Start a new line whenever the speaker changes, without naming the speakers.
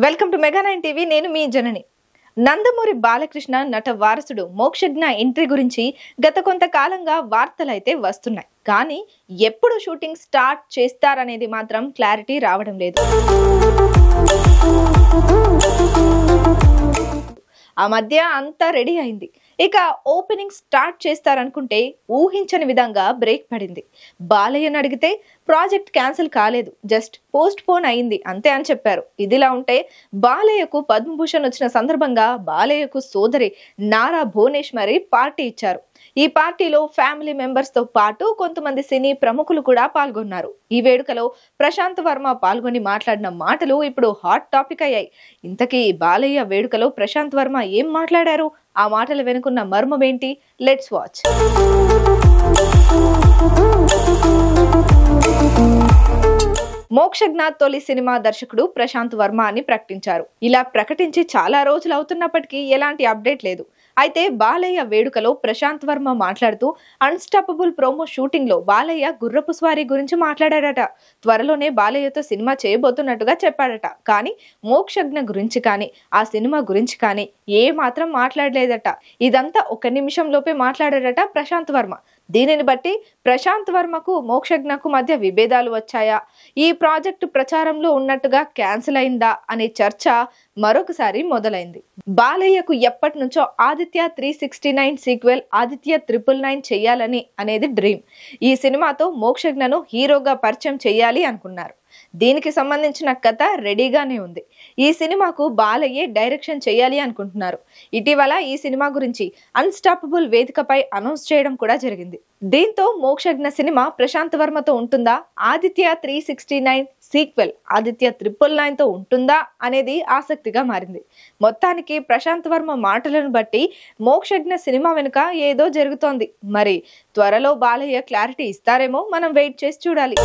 Welcome to mega 9 TV. నేను మీ జనని. నందమూరి బాలకృష్ణ నట వారసుడు మోక్షజ్ఞ ఎంట్రీ గురించి గత కొంతకాలంగా వార్తలైతే వస్తున్నాయి. కానీ ఎప్పుడు షూటింగ్ స్టార్ట్ చేస్తారనేది మాత్రం క్లారిటీ రావడం లేదు. ఆ మధ్య అంతా రెడీ అయింది. ఇక ఓపెనింగ్ స్టార్ట్ చేస్తారనుకుంటే ఊహించని విధంగా బ్రేక్ పడింది. బాలయ్యను అడిగితే ప్రాజెక్ట్ క్యాన్సిల్ కాలేదు, జస్ట్ పోస్ట్ పోన్ అయింది అంతే అని చెప్పారు. ఇదిలా ఉంటే బాలయ్యకు పద్మభూషణ్ వచ్చిన సందర్భంగా బాలయ్యకు సోదరి నారా భువనేశ్వరి పార్టీ ఇచ్చారు. ఈ పార్టీలో ఫ్యామిలీ మెంబర్స్ తో పాటు కొంతమంది సినీ ప్రముఖులు కూడా పాల్గొన్నారు. ఈ వేడుకలో ప్రశాంత్ వర్మ పాల్గొని మాట్లాడిన మాటలు ఇప్పుడు హాట్ టాపిక్ అయ్యాయి. ఇంతకీ బాలయ్య వేడుకలో ప్రశాంత్ వర్మ ఏం మాట్లాడారు? ఆ మాటల వెనుకున్న మర్మం ఏంటి? Let's watch. మోక్షజ్ఞ తొలి సినిమా దర్శకుడు ప్రశాంత్ వర్మ అని ప్రకటించారు. ఇలా ప్రకటించి చాలా రోజులు అవుతున్నప్పటికీ ఎలాంటి అప్డేట్ లేదు. అయితే బాలయ్య వేడుకలో ప్రశాంత్ వర్మ మాట్లాడుతూ అన్స్టాపబుల్ ప్రోమో షూటింగ్ లో బాలయ్య గుర్రపు స్వారీ గురించి మాట్లాడాడట. త్వరలోనే బాలయ్యతో సినిమా చేయబోతున్నట్టుగా చెప్పాడట. కానీ మోక్షజ్ఞ గురించి కానీ ఆ సినిమా గురించి కానీ ఏ మాత్రం మాట్లాడలేదట. ఇదంతా ఒక నిమిషం లోపే మాట్లాడాడట ప్రశాంత్ వర్మ. దీనిని బట్టి ప్రశాంత్ వర్మకు మోక్షజ్ఞకు మధ్య విభేదాలు వచ్చాయా, ఈ ప్రాజెక్టు ప్రచారంలో ఉన్నట్టుగా క్యాన్సిల్ అయిందా అనే చర్చ మరొకసారి మొదలైంది. బాలయ్యకు ఎప్పటి నుంచో ఆదిత్య 369 సీక్వెల్ ఆదిత్య 999 చెయ్యాలని అనేది డ్రీమ్. ఈ సినిమాతో మోక్షజ్ఞను హీరోగా పరిచయం చెయ్యాలి అనుకున్నారు. దీనికి సంబంధించిన కథ రెడీగానే ఉంది. ఈ సినిమాకు బాలయ్యే డైరెక్షన్ చేయాలి అనుకుంటున్నారు. ఇటీవల ఈ సినిమా గురించి అన్స్టాపబుల్ వేదికపై అనౌన్స్ చేయడం కూడా జరిగింది. దీంతో మోక్షజ్ఞ సినిమా ప్రశాంత్ వర్మతో ఉంటుందా, ఆదిత్య 369 సీక్వెల్ ఆదిత్య 999 తో ఉంటుందా అనేది ఆసక్తిగా మారింది. మొత్తానికి ప్రశాంత్ వర్మ మాటలను బట్టి మోక్షజ్ఞ సినిమా వెనుక ఏదో జరుగుతోంది. మరి త్వరలో బాలయ్య క్లారిటీ ఇస్తారేమో మనం వెయిట్ చేసి చూడాలి.